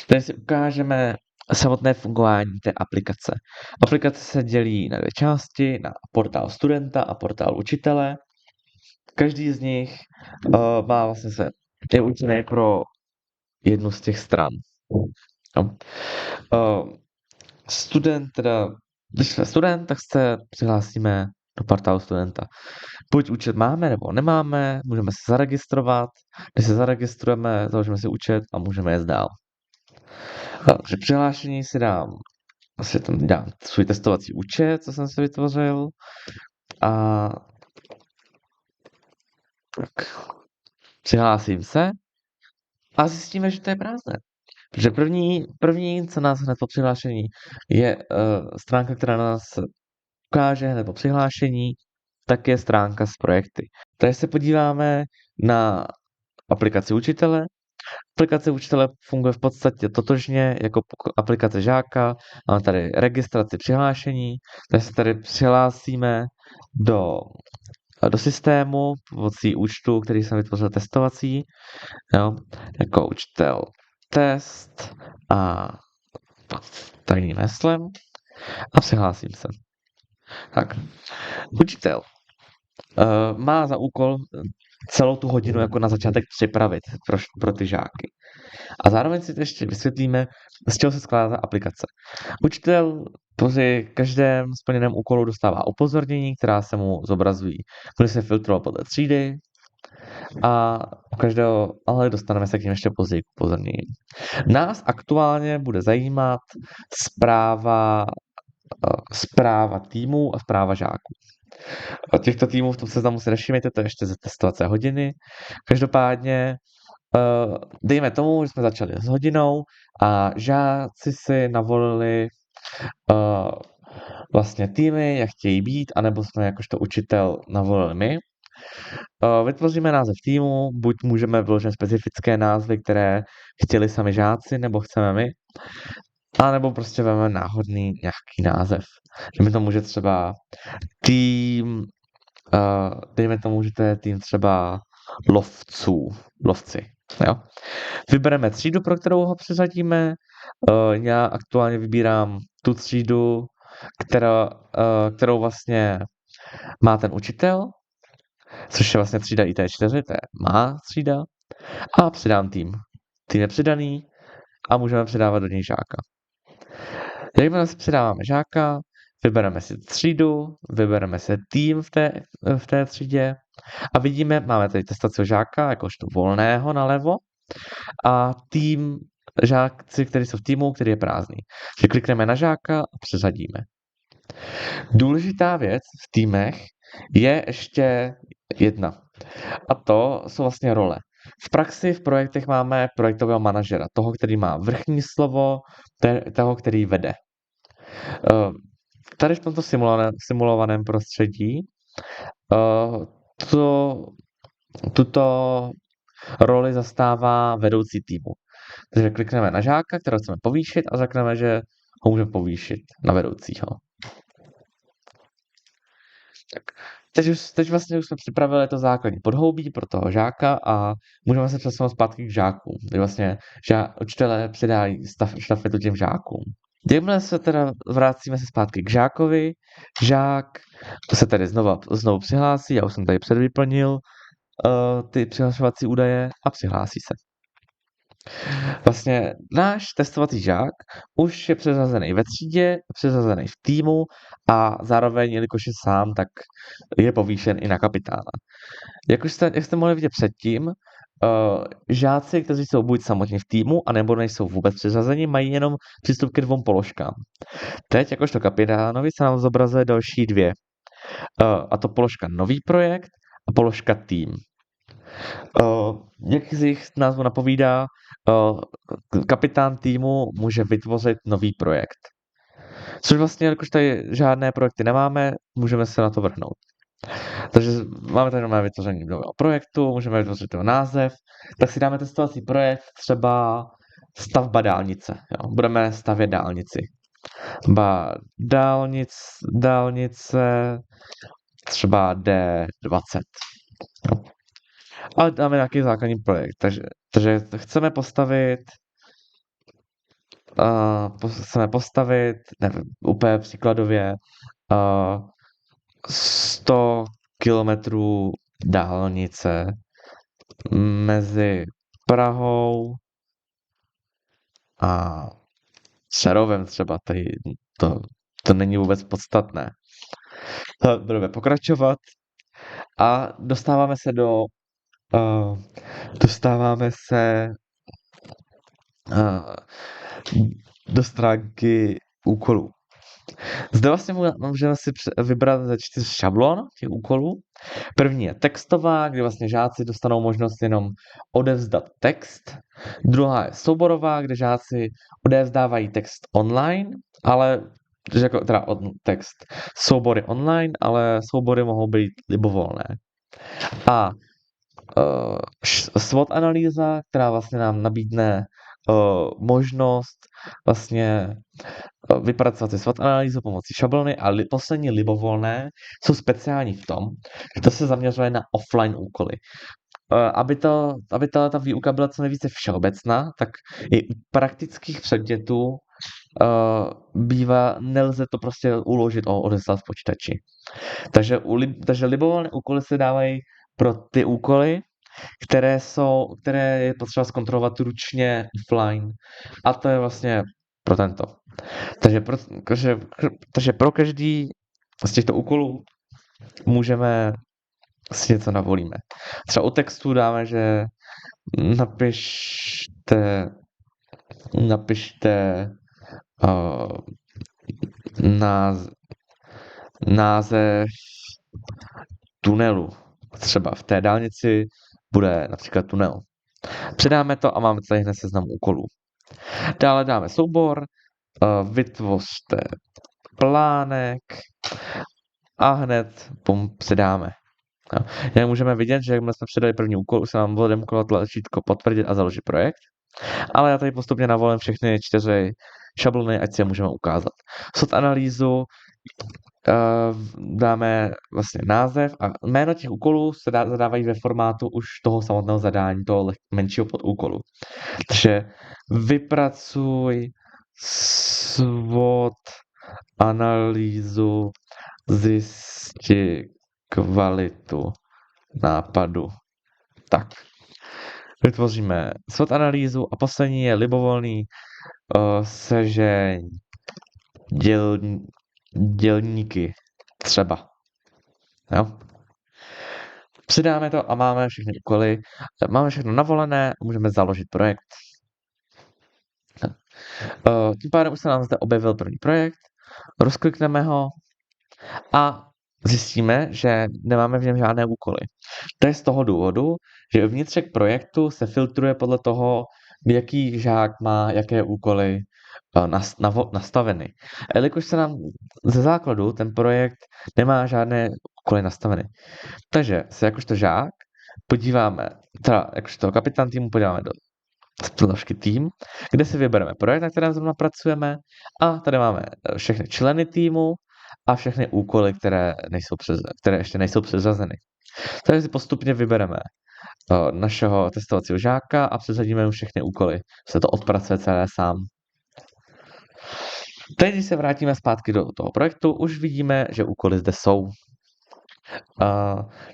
Tady si ukážeme samotné fungování té aplikace. Aplikace se dělí na dvě části, na portál studenta a portál učitele. Každý z nich má vlastně je určený pro jednu z těch stran. No. Když jsme student, tak se přihlásíme do portálu studenta. Buď účet máme nebo nemáme, můžeme se zaregistrovat. Když se zaregistrujeme, založíme si účet a můžeme jet dál. Při přihlášení si tam dám svůj testovací účet, co jsem si vytvořil. A tak přihlásím se a zjistíme, že to je prázdné. Protože první, co nás hned po přihlášení, je stránka, která nás ukáže hned po přihlášení, tak je stránka s projekty. Tady se podíváme na aplikaci učitele. Aplikace učitele funguje v podstatě totožně jako aplikace žáka. Máme tady registraci přihlášení, takže se tady přihlásíme do systému pomocí účtu, který jsem vytvořil testovací, jo, jako učitel test a tajným heslem a přihlásím se. Tak, učitel má za úkol celou tu hodinu jako na začátek připravit pro ty žáky. A zároveň si ještě vysvětlíme, z čeho se skládá aplikace. Učitel při každém splněném úkolu dostává upozornění, která se mu zobrazují. Bude se filtrovat podle třídy a u každého, ale dostaneme se k něm ještě později k upozornění. Nás aktuálně bude zajímat zpráva týmů a zpráva žáků. Těchto týmů v tom seznamu si nevšimněte, to je ještě ze testovací hodiny. Každopádně dejme tomu, že jsme začali s hodinou a žáci si navolili vlastně týmy, jak chtějí být, anebo jsme jakožto učitel navolili my. Vytvoříme název týmu, buď můžeme vyložit specifické názvy, které chtěli sami žáci, nebo chceme my, anebo prostě vezmeme náhodný nějaký název. Dejme tomu, že třeba dejme tomu, že to je tým třeba lovci. Jo? Vybereme třídu, pro kterou ho přiřadíme. Já aktuálně vybírám tu třídu, kterou vlastně má ten učitel, což je vlastně třída IT4, to je má třída. A přidám tým. Tým je přidaný a můžeme přidávat do něj žáka. Jakmile si přidáváme žáka, vybereme si třídu, vybereme si tým v té třídě a vidíme, máme tady testacího žáka, jakožto volného nalevo a žáci, kteří jsou v týmu, který je prázdný. Takže klikneme na žáka a přeřadíme. Důležitá věc v týmech je ještě jedna. A to jsou vlastně role. V praxi v projektech máme projektového manažera, toho, který má vrchní slovo, toho, který vede. Tady v tomto simulovaném prostředí tuto roli zastává vedoucí týmu. Takže klikneme na žáka, kterého chceme povýšit a řekneme, že ho můžeme povýšit na vedoucího. Tak. Teď vlastně už jsme připravili to základní podhoubí pro toho žáka a můžeme se přesunout zpátky k žákům. Kdy vlastně učitelé předávají štafetu těm žákům. Jakmile se teda vracíme se zpátky k žákovi, žák se tady znovu přihlásí, já už jsem tady předvyplnil ty přihlašovací údaje a přihlásí se. Vlastně náš testovací žák už je přeřazený ve třídě, přeřazený v týmu a zároveň, jelikož je sám, tak je povýšen i na kapitána. Jak jste mohli vidět předtím, žáci, kteří jsou buď samotně v týmu, anebo nejsou vůbec přeřazeni, mají jenom přístup ke 2 položkám. Teď, jakožto kapitánovi, se nám zobrazuje další 2. A to položka nový projekt a položka tým. Jak z jejich názvu napovídá, kapitán týmu může vytvořit nový projekt. Což vlastně, jakož tady žádné projekty nemáme, můžeme se na to vrhnout. Takže máme tady nové vytvoření nového projektu, můžeme vytvořit jeho název, tak si dáme testovací projekt, třeba stavba dálnice. Jo. Budeme stavět dálnici. Dálnice třeba D20. Jo. Ale dáme nějaký základní projekt. Takže chceme postavit chceme postavit, nevím, úplně příkladově, 100 kilometrů dálnice mezi Prahou a Přerovem třeba, tady to, to není vůbec podstatné. Budeme pokračovat a uh, dostáváme se uh, do stránky úkolů. Zde vlastně můžeme si vybrat ze 4 šablon těch úkolů. První je textová, kdy vlastně žáci dostanou možnost jenom odevzdat text. Druhá je souborová, kde žáci odevzdávají text online, ale teda text soubory online, ale soubory mohou být libovolné. A SWOT analýza, která vlastně nám nabídne možnost vlastně vypracovat si SWOT analýzu pomocí šablony a poslední libovolné jsou speciální v tom, že to se zaměřuje na offline úkoly. Aby ta výuka byla co nejvíce všeobecná, tak i u praktických předmětů nelze to prostě uložit a odeslat v počítači. Takže libovolné úkoly se dávají pro ty úkoly, které je potřeba zkontrolovat ručně offline. A to je vlastně pro tento. Takže pro každý z těchto úkolů můžeme si něco navolíme. Třeba u textu dáme, že napište název tunelu. Třeba v té dálnici bude například tunel. Přidáme to a máme tady hned seznam úkolů. Dále dáme soubor, vytvořte plánek a hned přidáme. Jak můžeme vidět, že jak jsme přidali první úkol, už se nám odemklo tlačítko potvrdit a založit projekt. Ale já tady postupně navolím všechny 4 šablony, ať si je můžeme ukázat. SWOT analýzu dáme vlastně název a jméno těch úkolů se zadávají ve formátu už toho samotného zadání, toho menšího podúkolu. Takže vypracuj SWOT analýzu, zjisti kvalitu nápadu. Tak. Vytvoříme SWOT analýzu a poslední je libovolný sežeň dělníky třeba. Jo? Přidáme to a máme všechny úkoly, máme všechno navolené, můžeme založit projekt. Tím pádem už se nám zde objevil první projekt, rozklikneme ho a zjistíme, že nemáme v něm žádné úkoly. To je z toho důvodu, že vnitřek projektu se filtruje podle toho, jaký žák má jaké úkoly nastaveny. A jelikož se nám ze základu ten projekt nemá žádné úkoly nastaveny. Takže se jakožto žák podíváme, teda jakožto kapitán týmu podíváme do složky tým, kde si vybereme projekt, na kterém zrovna pracujeme a tady máme všechny členy týmu a všechny úkoly, které ještě nejsou přeřazeny. Takže si postupně vybereme našeho testovacího žáka a přeřadíme mu všechny úkoly. Se to odpracuje celé sám. Teď, když se vrátíme zpátky do toho projektu, už vidíme, že úkoly zde jsou.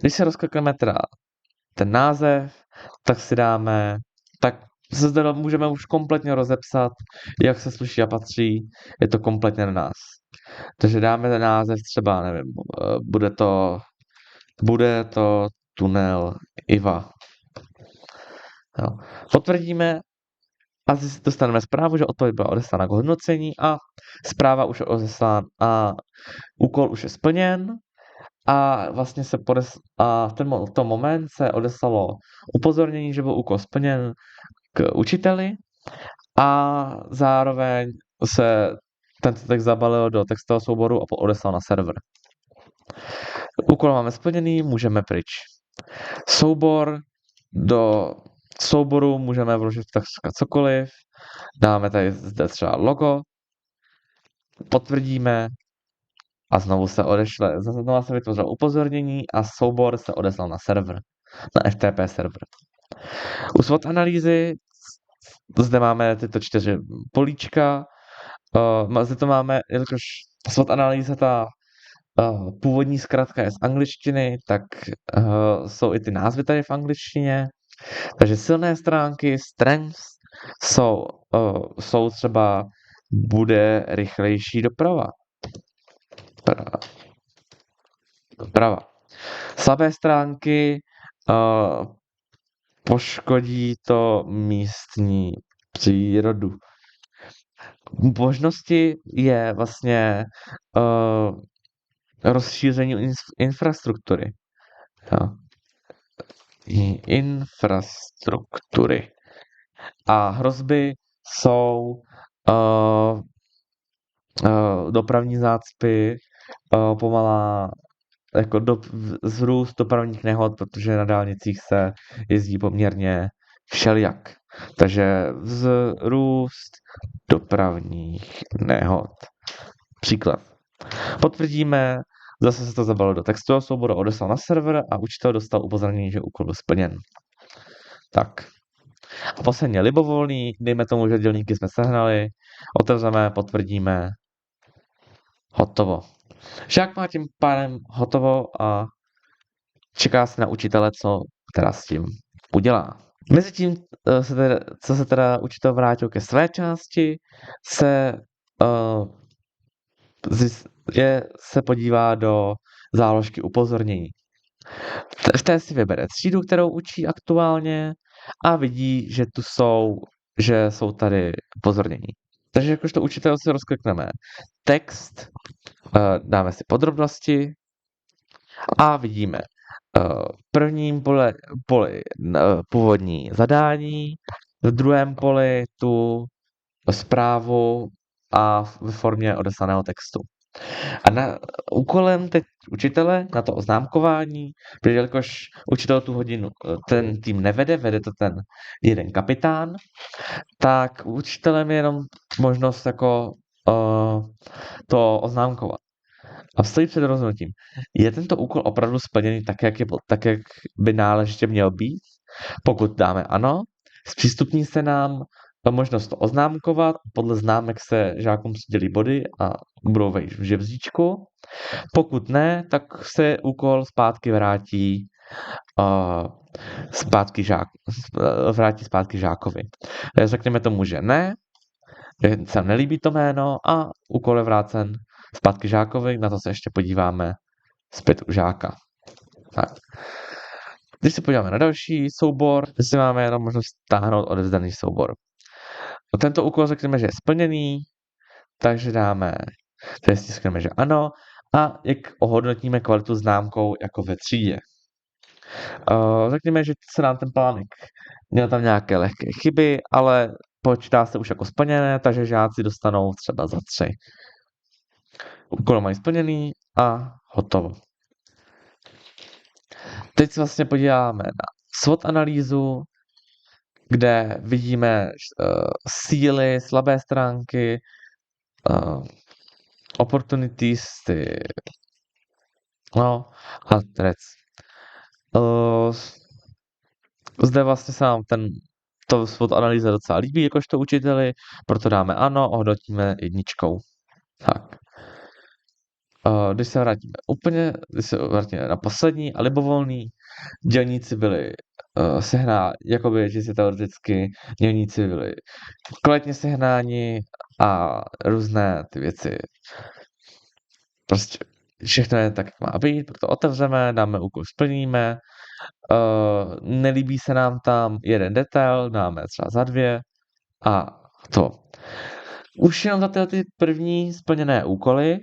Když se rozklikneme teda ten název, tak si dáme, tak se zde můžeme už kompletně rozepsat, jak se sluší a patří, je to kompletně na nás. Takže dáme ten název třeba, nevím, bude to tunel Iva. Jo. Potvrdíme a dostaneme zprávu, že odpověď byla odeslána k hodnocení a zpráva už je odeslána a úkol už je splněn a vlastně v tom moment se odeslalo upozornění, že byl úkol splněn k učiteli a zároveň se tento text zabalil do textového souboru a odeslal na server. Úkol máme splněný, můžeme pryč. Do souboru můžeme vložit takřka cokoliv, dáme tady zde třeba logo, potvrdíme a znovu se vytvořilo upozornění a soubor se odeslal na server, na FTP server. U SWOT analýzy zde máme tyto 4 políčka, zde to máme, jelikož SWOT analýza ta původní zkratka je z angličtiny, tak jsou i ty názvy tady v angličtině. Takže silné stránky, strengths, jsou třeba bude rychlejší doprava. Doprava. Slabé stránky, poškodí to místní přírodu. Možnosti je vlastně rozšíření infrastruktury. Jo. Infrastruktury. A hrozby jsou dopravní zácpy, pomalá jako vzrůst dopravních nehod, protože na dálnicích se jezdí poměrně všelijak. Takže vzrůst dopravních nehod. Příklad. Potvrdíme, zase se to zabalilo do textového souboru, odeslal na server a učitel dostal upozornění, že úkol byl splněn. Tak. A posledně libovolný, dejme tomu, že dělníky jsme sehnali, otevřeme, potvrdíme, hotovo. Žák má tím pádem hotovo a čeká se na učitele, co teda s tím udělá. Mezitím, co se teda učitel vrátil ke své části, se podívá do záložky upozornění. V té si vybere třídu, kterou učí aktuálně a vidí, že jsou tady upozornění. Takže jakožto učitel si rozklikneme text, dáme si podrobnosti a vidíme v prvním poli původní zadání, v druhém poli tu zprávu a v formě odeslaného textu. A úkolem teď učitele na to oznámkování, protože jelikož učitel tu hodinu ten tým nevede, vede to ten jeden kapitán, tak učitelem je jenom možnost jako to oznámkovat. A stojí před rozhodnutím. Je tento úkol opravdu splněný tak, jak by náležitě měl být? Pokud dáme ano, zpřístupní se nám možnost to oznámkovat, podle známek se žákům přidělí body a budou vejít v žebříčku. Pokud ne, tak se úkol zpátky vrátí zpátky žákovi. Řekněme tomu, že ne, že se nelíbí to jméno a úkol je vrácen zpátky žákovi, na to se ještě podíváme zpět u žáka. Tak. Když se podíváme na další soubor, si máme jenom možnost stáhnout odevzdaný soubor. Tento úkol řekneme, že je splněný, takže stiskneme, že ano, a jak ohodnotíme kvalitu známkou jako ve třídě. Řekněme, že se nám ten plánek měl tam nějaké lehké chyby, ale počítá se už jako splněné, takže žáci dostanou třeba za 3. Úkol mají splněný a hotovo. Teď se vlastně podíváme na SWOT analýzu, kde vidíme síly, slabé stránky, opportunities, a threats. Zde vlastně se nám to SWOT analýza docela líbí jakožto učiteli, proto dáme ano, ohodnotíme 1. Tak. Když se vrátíme na poslední a libovolný, dělníci byli jakoby čistě teoreticky, dělníci byli kvalitně sehnáni a různé ty věci. Prostě všechno je tak, jak má být, proto otevřeme, dáme úkol, splníme, nelíbí se nám tam jeden detail, dáme třeba za 2 a to. Už jenom za ty první splněné úkoly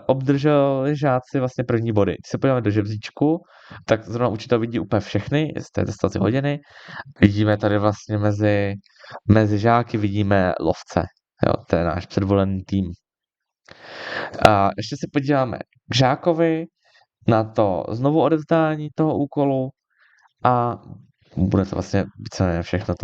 obdrželi žáci vlastně první body. Když se podíváme do žebříčku, tak zrovna učitel vidí úplně všechny z té testovací hodiny. Vidíme tady vlastně mezi žáky vidíme lovce. Jo, to je náš předvolený tým. A ještě se podíváme k žákovi na to znovu odevzdání toho úkolu a bude to vlastně víceméně všechno